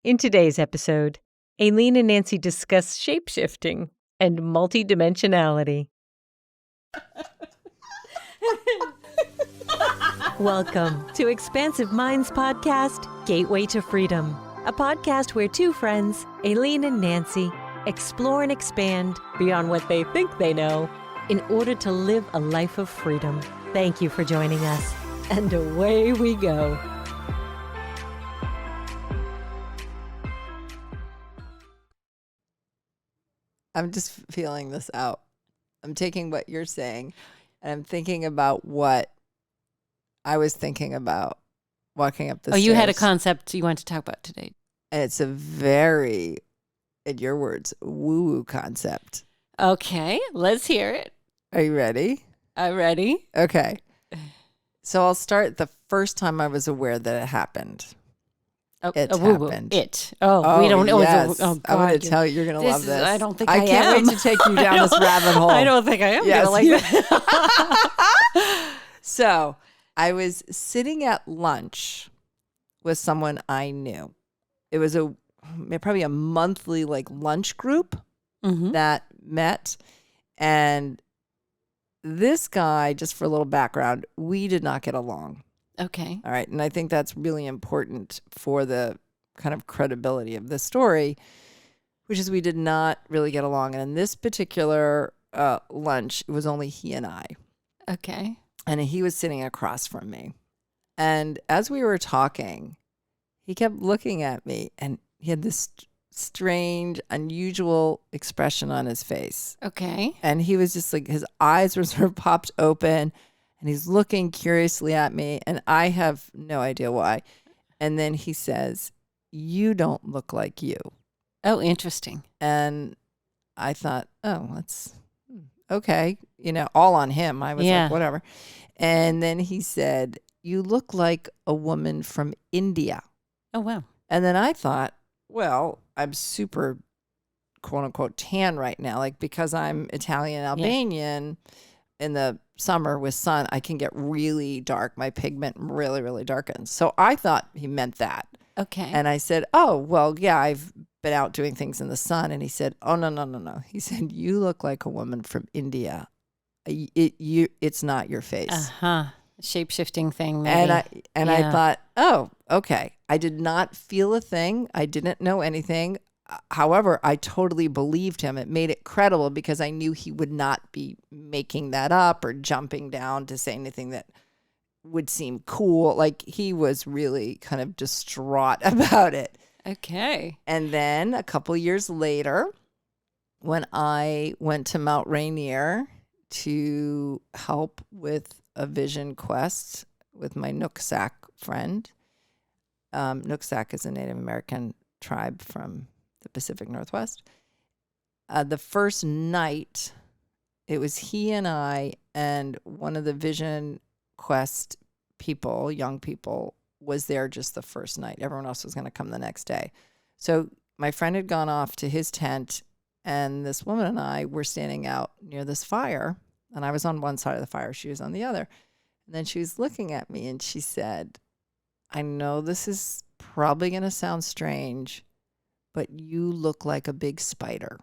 In today's episode, Aileen and Nancy discuss shapeshifting and multidimensionality. Welcome to Expansive Minds Podcast, Gateway to Freedom, a podcast where two friends, Aileen and Nancy, explore and expand beyond what they think they know in order to live a life of freedom. Thank you for joining us, and away we go. I'm just feeling this out. I'm taking what you're saying and I'm thinking about what I was thinking about walking up the stairs. Oh, you had a concept you wanted to talk about today. And it's a very, in your words, woo-woo concept. Okay, let's hear it. Are you ready? I'm ready. Okay. So I'll start the first time I was aware that it happened. It happened. We don't know. Yes. God, I'm going to tell you, you're going to love this. I don't think I am. I can't wait to take you down this rabbit hole. I don't think I am going to like that. So I was sitting at lunch with someone I knew. It was probably a monthly lunch group that met. And this guy, just for a little background, we did not get along. Okay. All right. And I think that's really important for the kind of credibility of the story, which is we did not really get along. And in this particular lunch, it was only he and I. Okay. And he was sitting across from me. And as we were talking, he kept looking at me and he had this strange, unusual expression on his face. Okay. And he was just his eyes were sort of popped open. And he's looking curiously at me, and I have no idea why. And then he says, "You don't look like you." Oh, interesting. And I thought, oh, that's okay. All on him. I was like, whatever. And then he said, "You look like a woman from India." Oh, wow. And then I thought, well, I'm super, quote unquote, tan right now. Because I'm Italian Albanian. In the summer with sun, I can get really dark. My pigment really, really darkens. So I thought he meant that. Okay. And I said, oh, well, yeah, I've been out doing things in the sun. And he said, oh, no. He said, "You look like a woman from India. It's not your face." Uh-huh. Shape-shifting thing, maybe. And I thought, oh, okay. I did not feel a thing. I didn't know anything. However, I totally believed him. It made it credible because I knew he would not be making that up or jumping down to say anything that would seem cool. He was really kind of distraught about it. Okay. And then a couple years later, when I went to Mount Rainier to help with a vision quest with my Nooksack friend. Nooksack is a Native American tribe from the Pacific Northwest. The first night, it was he and I and one of the Vision Quest people, young people, was there just the first night. Everyone else was going to come the next day. So my friend had gone off to his tent, and this woman and I were standing out near this fire, and I was on one side of the fire, she was on the other. And then she was looking at me, and she said, "I know this is probably going to sound strange, but you look like a big spider."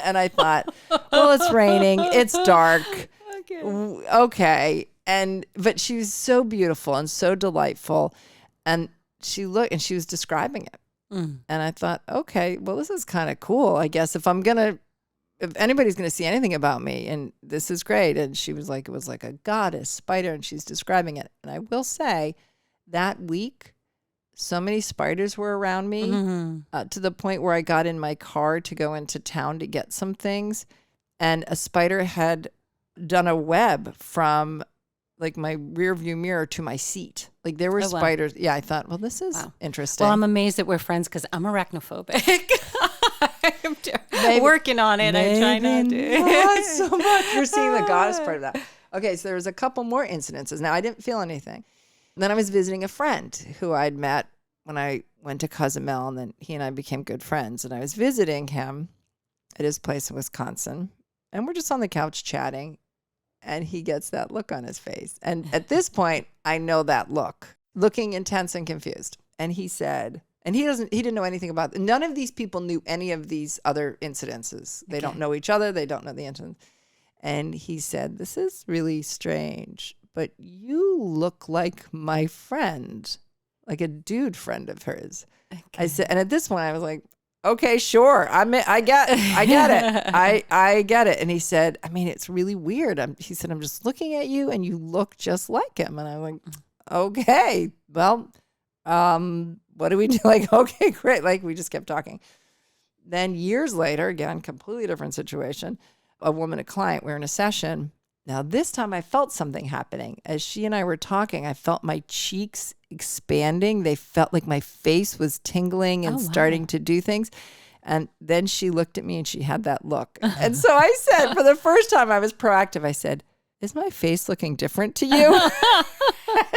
And I thought, well, it's raining. It's dark. Okay. But she was so beautiful and so delightful. And she looked and she was describing it. And I thought, okay, well, this is kind of cool. I guess if anybody's going to see anything about me, and this is great. And she was like, it was like a goddess spider, and she's describing it. And I will say that week, so many spiders were around me to the point where I got in my car to go into town to get some things. And a spider had done a web from my rear view mirror to my seat. There were spiders. Wow. Yeah, I thought, well, this is interesting. Well, I'm amazed that we're friends because I'm arachnophobic. I'm working on it. I'm trying not to. Not so much. You're seeing the goddess part of that. Okay, so there was a couple more incidences. Now, I didn't feel anything. Then I was visiting a friend who I'd met when I went to Cozumel, and then he and I became good friends. And I was visiting him at his place in Wisconsin, and we're just on the couch chatting, and he gets that look on his face. And at this point, I know that look, looking intense and confused. And he And he didn't know anything about it. None of these people knew any of these other incidences. They don't know each other. They don't know the incidents. And he said, this is really strange, but you look like my friend, like a dude friend of hers. Okay. I said, and at this point I was like, okay, sure. I get it. I get it. And he said, I mean, it's really weird. He said, I'm just looking at you and you look just like him. And I'm like, okay, well, what do we do? Like, okay, great. Like, we just kept talking. Then years later, again, completely different situation. A woman, a client, we're in a session. Now, this time I felt something happening. As she and I were talking, I felt my cheeks expanding. They felt like my face was tingling and starting to do things. And then she looked at me and she had that look. And so I said, for the first time, I was proactive. I said, is my face looking different to you?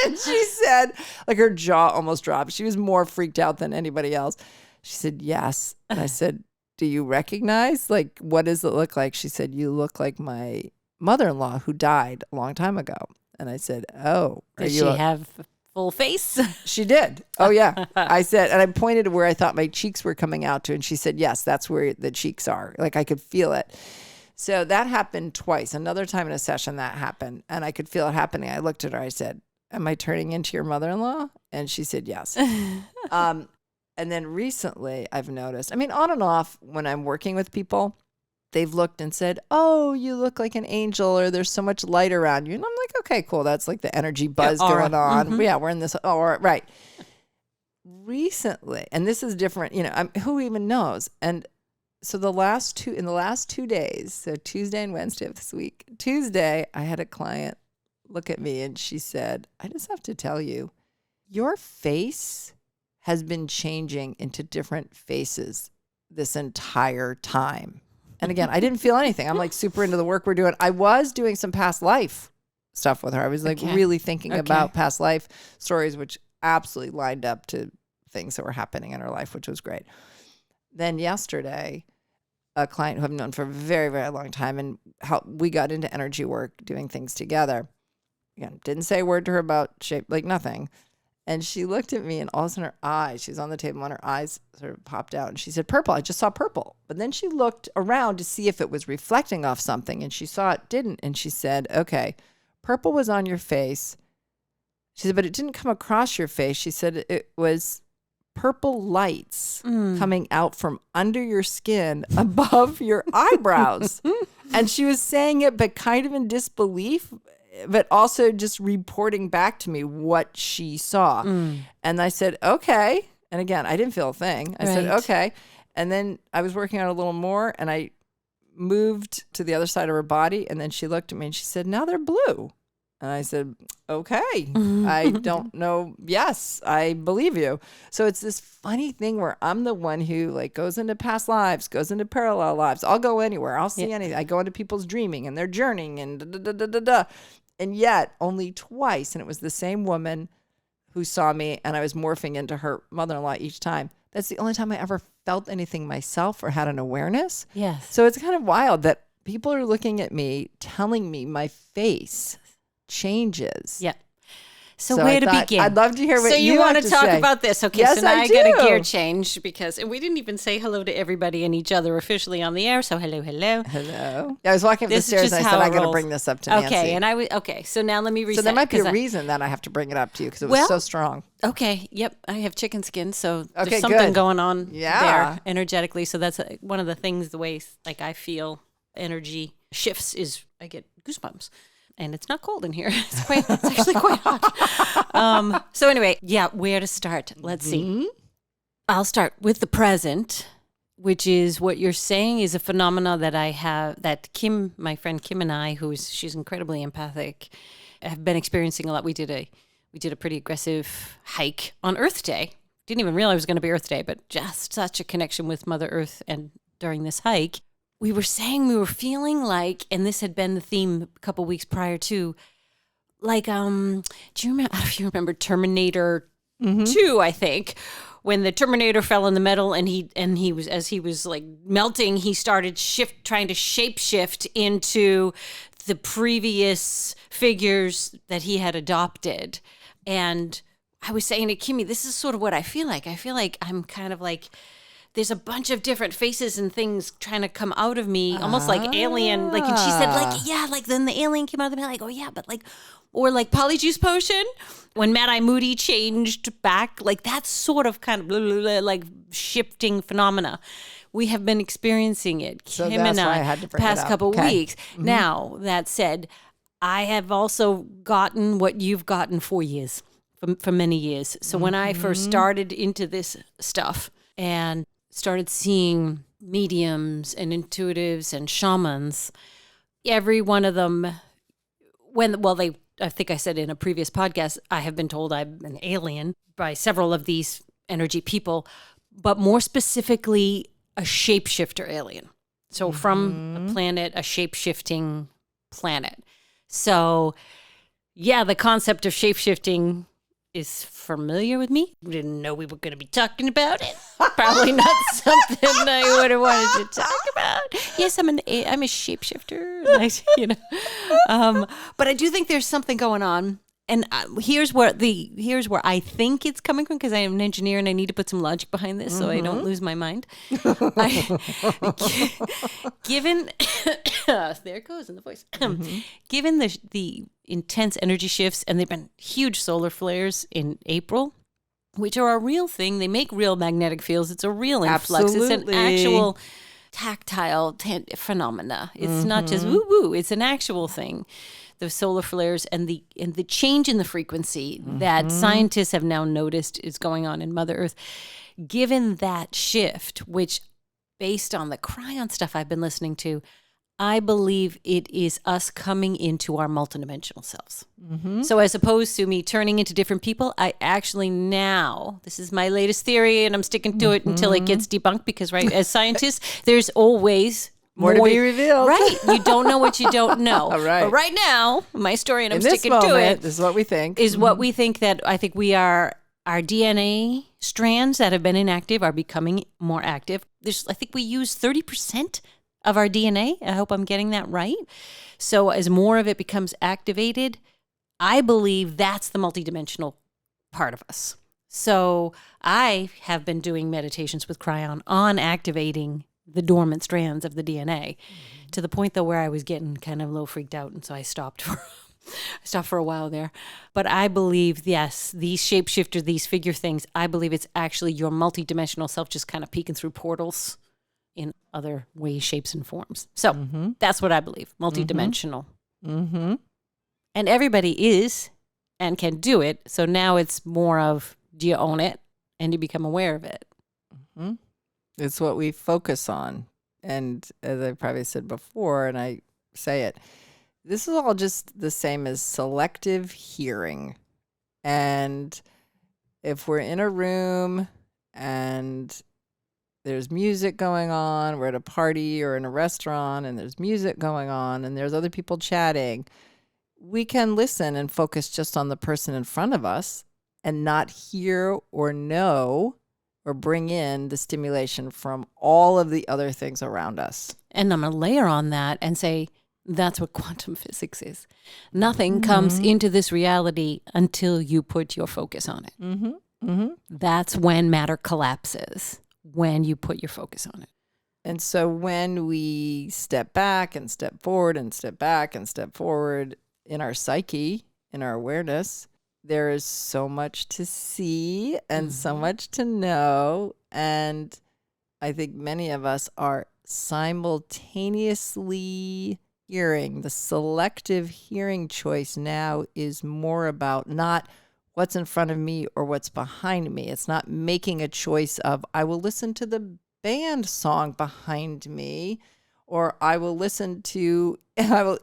And she said, like her jaw almost dropped. She was more freaked out than anybody else. She said, yes. And I said, do you recognize? Like, what does it look like? She said, you look like my mother-in-law who died a long time ago. And I said, oh. Does she have a full face? She did. Oh, yeah. I said, and I pointed to where I thought my cheeks were coming out to. And she said, yes, that's where the cheeks are. Like, I could feel it. So that happened twice. Another time in a session that happened. And I could feel it happening. I looked at her. I said, am I turning into your mother-in-law? And she said, yes. And then recently I've noticed, I mean, on and off when I'm working with people, they've looked and said, oh, you look like an angel, or there's so much light around you. And I'm like, okay, cool. That's like the energy buzz going on. Mm-hmm. Yeah, we're in this. Oh, right. Recently, and this is different, who even knows? And so in the last 2 days, so Tuesday and Wednesday of this week, Tuesday, I had a client look at me and she said, I just have to tell you, your face has been changing into different faces this entire time. And again, I didn't feel anything. I'm like super into the work we're doing. I was doing some past life stuff with her. I was like really thinking about past life stories, which absolutely lined up to things that were happening in her life, which was great. Then yesterday, a client who I've known for a very, very long time, and how we got into energy work, doing things together. Again, didn't say a word to her about shape, like nothing. And she looked at me and all of a sudden her eyes, she was on the table and her eyes sort of popped out. And she said, purple, I just saw purple. But then she looked around to see if it was reflecting off something and she saw it didn't. And she said, okay, purple was on your face. She said, but it didn't come across your face. She said it was purple lights coming out from under your skin above your eyebrows. And she was saying it, but kind of in disbelief, but also just reporting back to me what she saw. And I said, okay. And again, I didn't feel a thing. I said, okay. And then I was working on it a little more and I moved to the other side of her body. And then she looked at me and she said, now they're blue. And I said, okay, I don't know. Yes, I believe you. So it's this funny thing where I'm the one who like goes into past lives, goes into parallel lives. I'll go anywhere. I'll see anything. I go into people's dreaming and their journeying and da-da-da-da-da. And yet only twice, and it was the same woman who saw me and I was morphing into her mother-in-law each time. That's the only time I ever felt anything myself or had an awareness. Yes. So it's kind of wild that people are looking at me, telling me my face changes. Yeah. So where to begin? I'd love to hear what you want to talk about this. Okay, yes, so now I do. get a gear change and we didn't even say hello to everybody and each other officially on the air. So hello. Hello. I was walking up the stairs and I said, I got to bring this up to Nancy. Okay, so now let me reset. So there might be a reason that I have to bring it up to you because it was so strong. Okay, yep. I have chicken skin, so there's something going on there energetically. So that's one of the things, the way like I feel energy shifts is I get goosebumps. And it's not cold in here. It's actually quite hot. So anyway, where to start? Let's see. I'll start with the present, which is what you're saying is a phenomena that I have, that Kim, my friend Kim and I, she's incredibly empathic, have been experiencing a lot. We did a pretty aggressive hike on Earth Day. Didn't even realize it was going to be Earth Day, but just such a connection with Mother Earth. And during this hike, we were saying we were feeling like, and this had been the theme a couple weeks prior to, like, do you remember? I don't know if you remember Terminator 2, I think, when the Terminator fell in the metal and he was, as he was like melting, he started trying to shapeshift into the previous figures that he had adopted. And I was saying to Kimmy, this is sort of what I feel like. I feel like I'm kind of like, there's a bunch of different faces and things trying to come out of me, almost like alien. Like, and she said, like, yeah, like then the alien came out of the mouth. Like, oh yeah, but like, or like Polyjuice Potion, when Mad Eye Moody changed back, like that's sort of kind of blah, blah, blah, like shifting phenomena. We have been experiencing it, so Kim and I, had to past couple weeks. Mm-hmm. Now, that said, I have also gotten what you've gotten for years, for many years. So when I first started into this stuff and started seeing mediums and intuitives and shamans, every one of them, I think I said in a previous podcast, I have been told I'm an alien by several of these energy people, but more specifically, a shapeshifter alien. So from a planet, a shape-shifting planet. So yeah, the concept of shape-shifting is familiar with me. We didn't know we were going to be talking about it. Probably not something I would have wanted to talk about. Yes, I'm a shapeshifter, you know. But I do think there's something going on. And here's where I think it's coming from, because I am an engineer and I need to put some logic behind this so I don't lose my mind. Given there it goes in the voice. Given the intense energy shifts, and they've been huge solar flares in April, which are a real thing. They make real magnetic fields. It's a real influx. Absolutely. It's an actual tactile phenomena. It's not just woo woo. It's an actual thing. The solar flares and the change in the frequency that scientists have now noticed is going on in Mother Earth. Given that shift, which based on the Cryon stuff I've been listening to, I believe it is us coming into our multidimensional selves. So as opposed to me turning into different people, I actually now, this is my latest theory and I'm sticking to it until it gets debunked, because as scientists, there's always more to be revealed. Right. You don't know what you don't know. Right. But right now, my story, and I'm in this sticking moment, to it, this is what we think. Is what we think, that I think we are, our DNA strands that have been inactive are becoming more active. I think we use 30% of our DNA. I hope I'm getting that right. So as more of it becomes activated, I believe that's the multidimensional part of us. So I have been doing meditations with Cryon on activating the dormant strands of the DNA, to the point though where I was getting kind of a little freaked out, and so I stopped for a while there. But I believe, yes, these shapeshifters, these figure things, I believe it's actually your multidimensional self just kind of peeking through portals in other ways, shapes, and forms. So that's what I believe, multidimensional. And everybody is and can do it. So now it's more of, do you own it and you become aware of it? It's what we focus on. And as I probably said before, and I say it, this is all just the same as selective hearing. And if we're in a room and there's music going on, we're at a party or in a restaurant and there's music going on and there's other people chatting, we can listen and focus just on the person in front of us and not hear or know or bring in the stimulation from all of the other things around us. And I'm going to layer on that and say, that's what quantum physics is. Nothing comes into this reality until you put your focus on it. That's when matter collapses, when you put your focus on it. And so when we step back and step forward and step back and step forward in our psyche, in our awareness, there is so much to see and so much to know. And I think many of us are simultaneously hearing. The selective hearing choice now is more about not what's in front of me or what's behind me. It's not making a choice of, I will listen to the band song behind me, or I will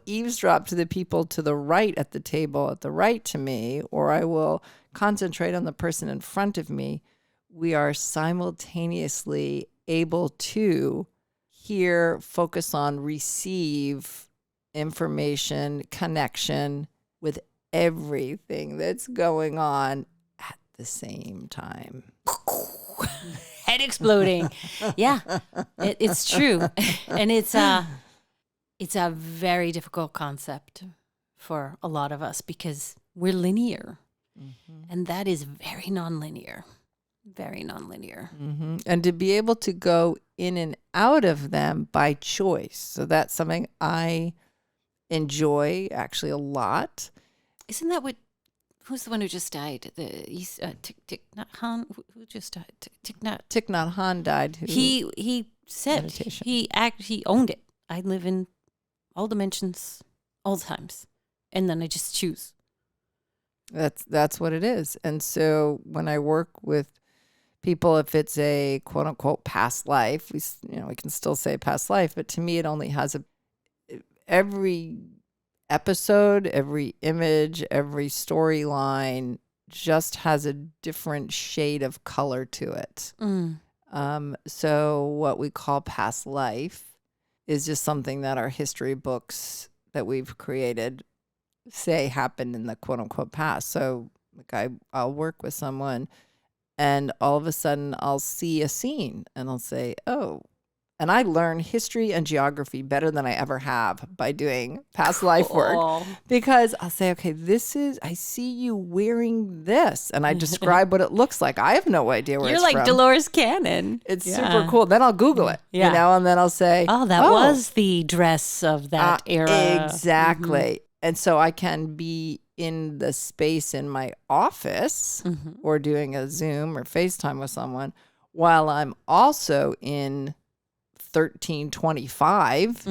eavesdrop to the people to the right at the table at the right to me, or I will concentrate on the person in front of me. We are simultaneously able to hear, focus on, receive information, connection with everything that's going on at the same time. Head exploding. Yeah, it's true. And it's a very difficult concept for a lot of us because we're linear. And that is very nonlinear. Very nonlinear. And to be able to go in and out of them by choice. So that's something I enjoy actually a lot. Isn't that what? Who's the one who just died? He's Thich Nhat Hanh. Who just died? Thich Nhat Hanh died. He said meditation. he owned it. I live in all dimensions, all times, and then I just choose. That's what it is. And so when I work with people, if it's a quote unquote past life, we can still say past life, but to me it only has every episode, every image, every storyline just has a different shade of color to it. So what we call past life is just something that our history books that we've created say happened in the quote unquote past. So like I'll work with someone and all of a sudden I'll see a scene and I'll say, oh, and I learn history and geography better than I ever have by doing past life work, because I'll say, okay, I see you wearing this, and I describe what it looks like. I have no idea where You're it's like from. Dolores Cannon. It's super cool. Then I'll Google it, and then I'll say, oh, that was the dress of that era. Exactly. And so I can be in the space in my office or doing a Zoom or FaceTime with someone while I'm also in 1325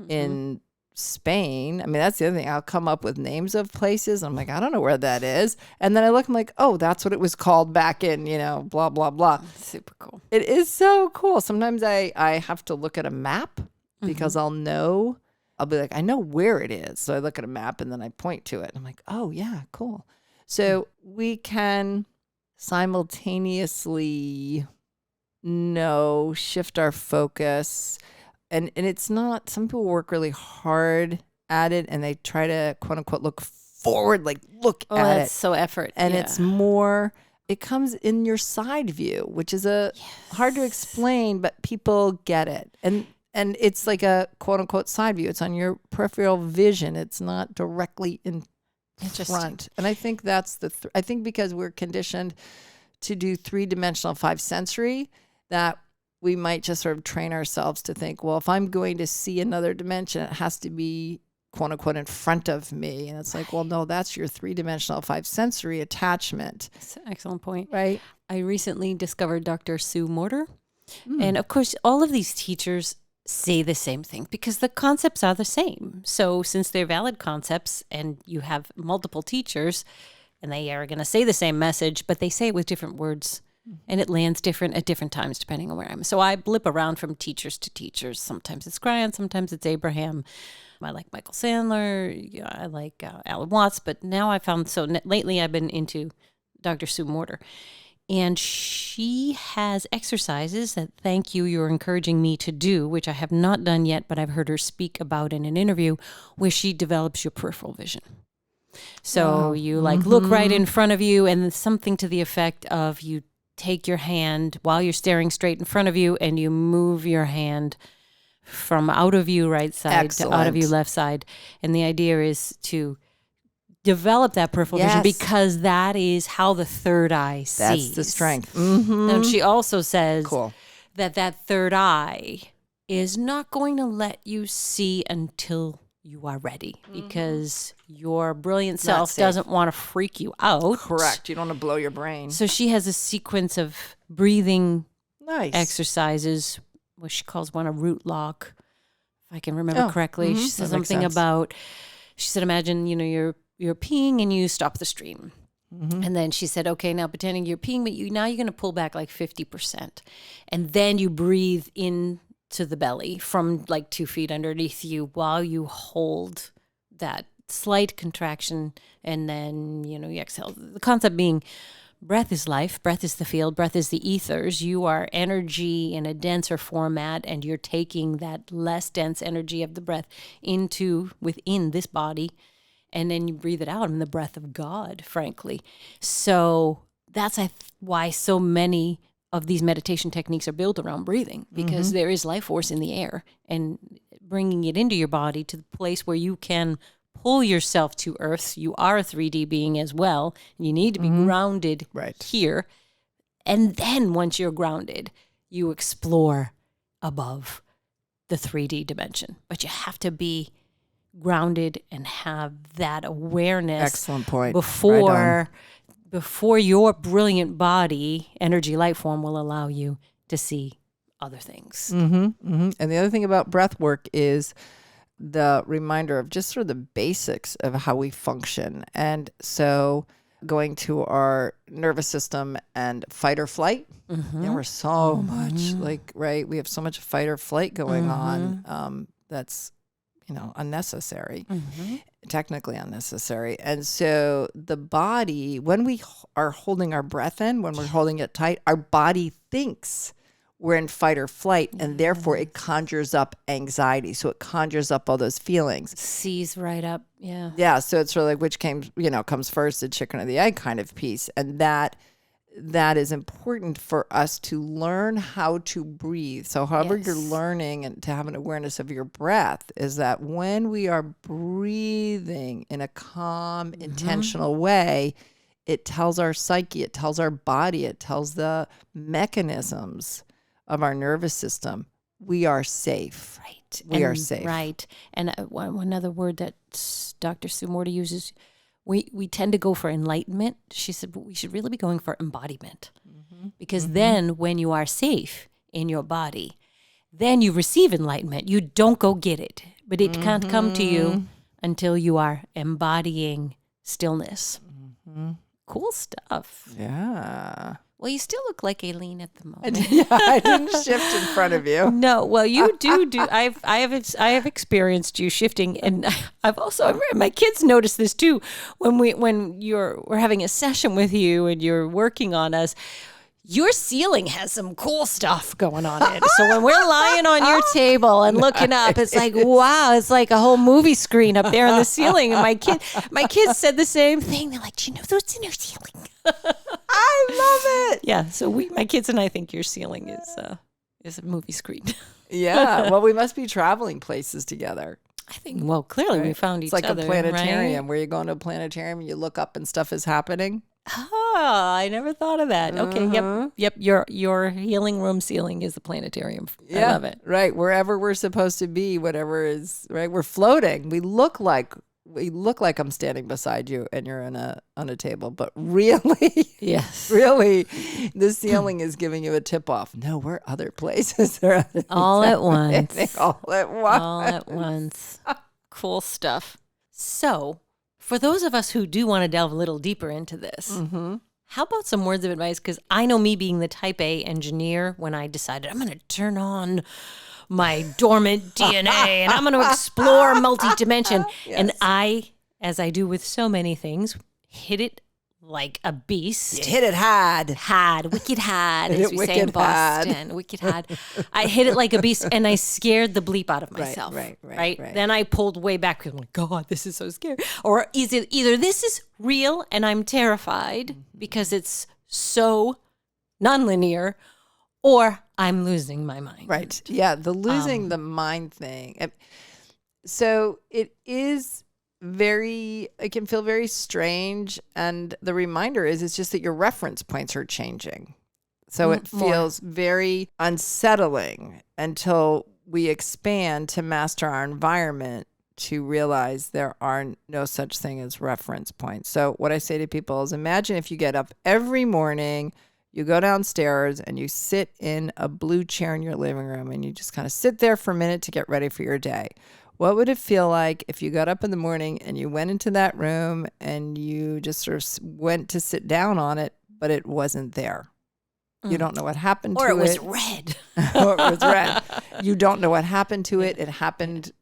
in Spain. I mean, that's the other thing. I'll come up with names of places. I'm like, I don't know where that is. And then I look, I'm like, oh, that's what it was called back in, blah, blah, blah. Super cool. It is so cool. Sometimes I have to look at a map because I'll be like, I know where it is. So I look at a map and then I point to it. I'm like, oh, yeah, cool. So we can simultaneously shift our focus. And it's not, some people work really hard at it and they try to quote unquote look forward, like look at it. It's so effort. And it's more, it comes in your side view, which is hard to explain, but people get it. And it's like a quote unquote side view. It's on your peripheral vision. It's not directly in front. And I think that's I think because we're conditioned to do 3-dimensional 5 sensory, that we might just sort of train ourselves to think, well, if I'm going to see another dimension, it has to be quote unquote in front of me. And it's like, well, no, that's your 3-dimensional 5 sensory attachment. That's an excellent point. Right. I recently discovered Dr. Sue Morter. And of course, all of these teachers say the same thing because the concepts are the same. So since they're valid concepts and you have multiple teachers and they are going to say the same message, but they say it with different words. And it lands different at different times depending on where I'm. So I blip around from teachers to teachers. Sometimes it's Grant, sometimes it's Abraham. I like Michael Sandler. I like Alan Watts. But now I found, lately I've been into Dr. Sue Morter. And she has exercises that, thank you, you're encouraging me to do, which I have not done yet, but I've heard her speak about in an interview, where she develops your peripheral vision. So you look right in front of you, and something to the effect of you take your hand while you're staring straight in front of you and you move your hand from out of you right side to out of you left side. And the idea is to develop that peripheral vision because that is how the third eye sees. That's the strength. And she also says that third eye is not going to let you see until you are ready because your brilliant self doesn't want to freak you out. Correct. You don't want to blow your brain. So she has a sequence of breathing exercises, what she calls one a root lock, if I can remember correctly. She said something about, she said, imagine, you're peeing and you stop the stream. And then she said, okay, now pretending you're peeing, but now you're going to pull back like 50%. And then you breathe in to the belly from like 2 feet underneath you while you hold that slight contraction, and then you exhale. The concept being breath is life, breath is the field, breath is the ethers. You are energy in a denser format, and you're taking that less dense energy of the breath within this body, and then you breathe it out in the breath of God, frankly. So that's why so many of these meditation techniques are built around breathing, because there is life force in the air, and bringing it into your body to the place where you can pull yourself to earth. You are a 3D being as well. And you need to be grounded here. And then once you're grounded, you explore above the 3D dimension. But you have to be grounded and have that awareness. Excellent point. Before your brilliant body, energy, light form will allow you to see other things. And the other thing about breath work is the reminder of just sort of the basics of how we function. And so going to our nervous system and fight or flight, we're so much we have so much fight or flight going on that's, unnecessary, technically unnecessary. And so the body, when we are holding our breath in, when we're holding it tight, our body thinks we're in fight or flight, and therefore it conjures up anxiety. So it conjures up all those feelings. Seize right up, yeah. Yeah, so it's sort of like which comes first, the chicken or the egg kind of piece. And that is important for us to learn how to breathe. So however you're learning and to have an awareness of your breath is that when we are breathing in a calm, intentional way, it tells our psyche, it tells our body, it tells the mechanisms of our nervous system, we are safe. Right. We are safe. Right. And one other word that Dr. Sue Morty uses, we tend to go for enlightenment. She said, but we should really be going for embodiment. Because then when you are safe in your body, then you receive enlightenment. You don't go get it, but it can't come to you until you are embodying stillness. Cool stuff. Yeah. Well, you still look like Aileen at the moment. I didn't shift in front of you. No, well, you do. I have experienced you shifting, and I've also my kids noticed this too. When we're having a session with you and you're working on us, your ceiling has some cool stuff going on in it. So when we're lying on your table and looking up, it's like, wow, it's like a whole movie screen up there on the ceiling. And my kids said the same thing. They're like, do you know what's in your ceiling? I love it. Yeah. So my kids and I think your ceiling is a movie screen. Yeah. Well, we must be traveling places together. I think, well, clearly we found each other. It's like a planetarium right? where you go into a planetarium and you look up and stuff is happening. Oh, I never thought of that. Okay, yep. Your healing room ceiling is the planetarium. I love it. Right, wherever we're supposed to be, whatever is right. We're floating. We look like I'm standing beside you and you're on a table, but really, really, the ceiling is giving you a tip off. No, we're other places. All at once. All at once. All at once. Cool stuff. So, for those of us who do want to delve a little deeper into this, how about some words of advice? Because I know me being the type A engineer, when I decided I'm going to turn on my dormant DNA and I'm going to explore multidimension. And I, as I do with so many things, hit it like a beast. You hit it hard. Wicked hard, as we say in Boston. Wicked hard. I hit it like a beast, and I scared the bleep out of myself. Right. Then I pulled way back. I'm like, God, this is so scary. Or is it either this is real and I'm terrified because it's so nonlinear, or I'm losing my mind. Right. Yeah, the losing the mind thing. So it is it can feel very strange. And the reminder is it's just that your reference points are changing. So it feels very unsettling until we expand to master our environment to realize there are no such thing as reference points. So what I say to people is imagine if you get up every morning, you go downstairs and you sit in a blue chair in your living room and you just kind of sit there for a minute to get ready for your day. What would it feel like if you got up in the morning and you went into that room and you just sort of went to sit down on it, but it wasn't there? You don't know what happened to it. Or it was red. Or it was red. You don't know what happened to it. It happened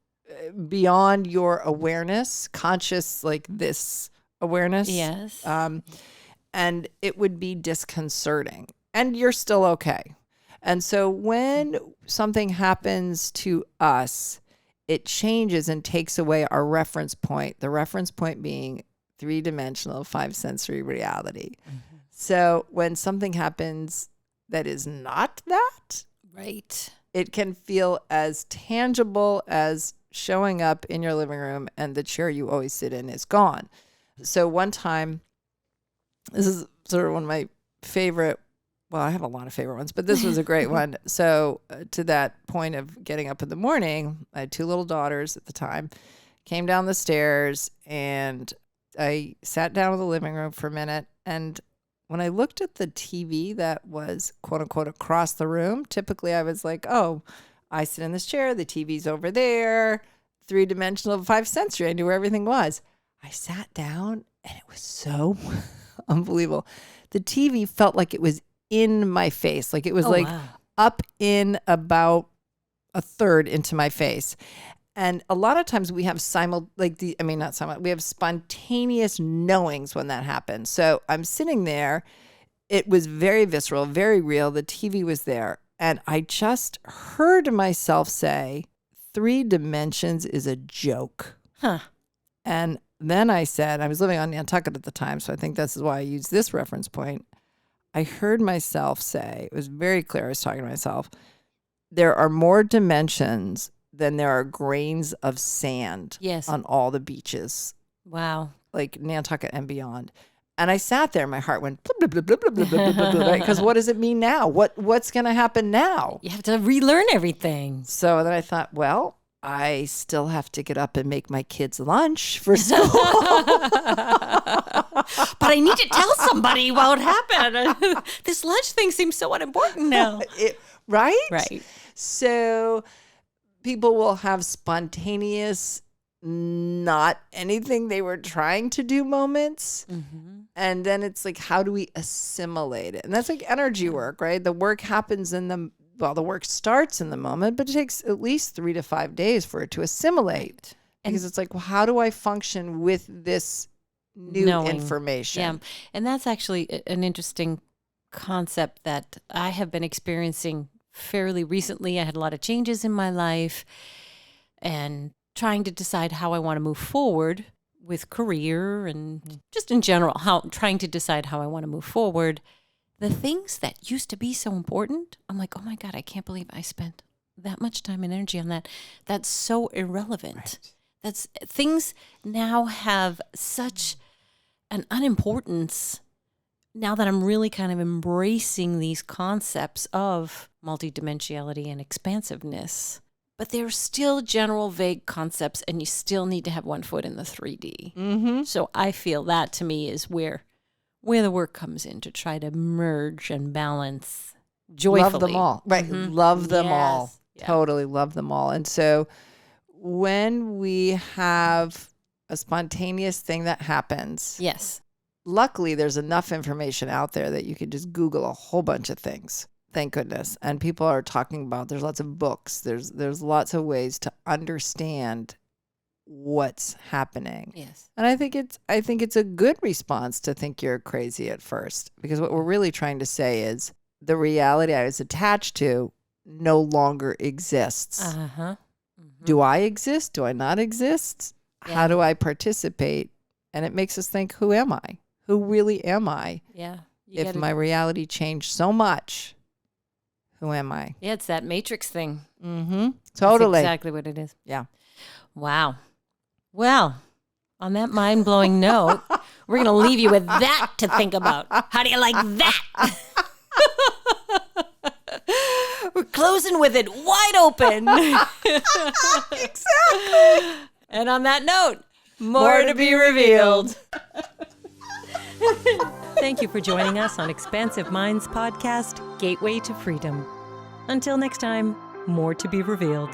beyond your awareness, conscious like this awareness. Yes. And it would be disconcerting. And you're still okay. And so when something happens to us, it changes and takes away our reference point, the reference point being 3-dimensional, 5-sensory reality. So when something happens that is not that, right, it can feel as tangible as showing up in your living room and the chair you always sit in is gone. So one time, this is sort of one of my favorite, well, I have a lot of favorite ones, but this was a great one. So to that point of getting up in the morning, I had 2 little daughters at the time, came down the stairs, and I sat down in the living room for a minute. And when I looked at the TV that was, quote unquote, across the room, typically I was like, oh, I sit in this chair, the TV's over there, 3-dimensional 5th sensory. I knew where everything was. I sat down and it was so unbelievable. The TV felt like it was in my face. Like it was up in about a third into my face. And a lot of times we have we have spontaneous knowings when that happens. So I'm sitting there. It was very visceral, very real. The TV was there. And I just heard myself say, 3 dimensions is a joke. Huh. And then I said, I was living on Nantucket at the time, so I think this is why I use this reference point. I heard myself say, it was very clear I was talking to myself, there are more dimensions than there are grains of sand on all the beaches. Wow. Like Nantucket and beyond. And I sat there, my heart went blah, blah, blah, blah, blah, blah, blah, blah, right? Because what does it mean now? What's going to happen now? You have to relearn everything. So then I thought, well, I still have to get up and make my kids lunch for school. But I need to tell somebody what happened. This lunch thing seems so unimportant now. Right? Right. So people will have spontaneous, not anything they were trying to do moments. Mm-hmm. And then it's like, how do we assimilate it? And that's like energy work, right? The work happens the work starts in the moment, but it takes at least 3 to 5 days for it to assimilate. Because it's like, well, how do I function with this new information? Yeah. And that's actually an interesting concept that I have been experiencing fairly recently. I had a lot of changes in my life and trying to decide how I want to move forward with career and just in general, trying to decide how I want to move forward. The things that used to be so important, I'm like, oh my God, I can't believe I spent that much time and energy on that. That's so irrelevant. Right. That's things now have such an unimportance now that I'm really kind of embracing these concepts of multidimensionality and expansive-ness. But they're still general, vague concepts, and you still need to have one foot in the 3D. Mm-hmm. So I feel that to me is where the work comes in, to try to merge and balance joyfully. Love them all. Right. Mm-hmm. Love them all. Yeah. Totally love them all. And so when we have a spontaneous thing that happens. Yes. Luckily, there's enough information out there that you could just Google a whole bunch of things. Thank goodness. And people are talking about, there's lots of books. There's lots of ways to understand what's happening. Yes. And I think it's a good response to think you're crazy at first, because what we're really trying to say is the reality I was attached to no longer exists. Uh-huh. Mm-hmm. Do I exist? Do I not exist? Yeah. How do I participate? And it makes us think, who am I? Who really am I? Yeah. If my reality changed so much, who am I? Yeah, it's that matrix thing. Mm-hmm. Totally. That's exactly what it is. Yeah. Wow. Well, on that mind-blowing note, we're going to leave you with that to think about. How do you like that? We're closing with it wide open. Exactly. And on that note, more to be revealed. Thank you for joining us on Expansive Minds podcast, Gateway to Freedom. Until next time, more to be revealed.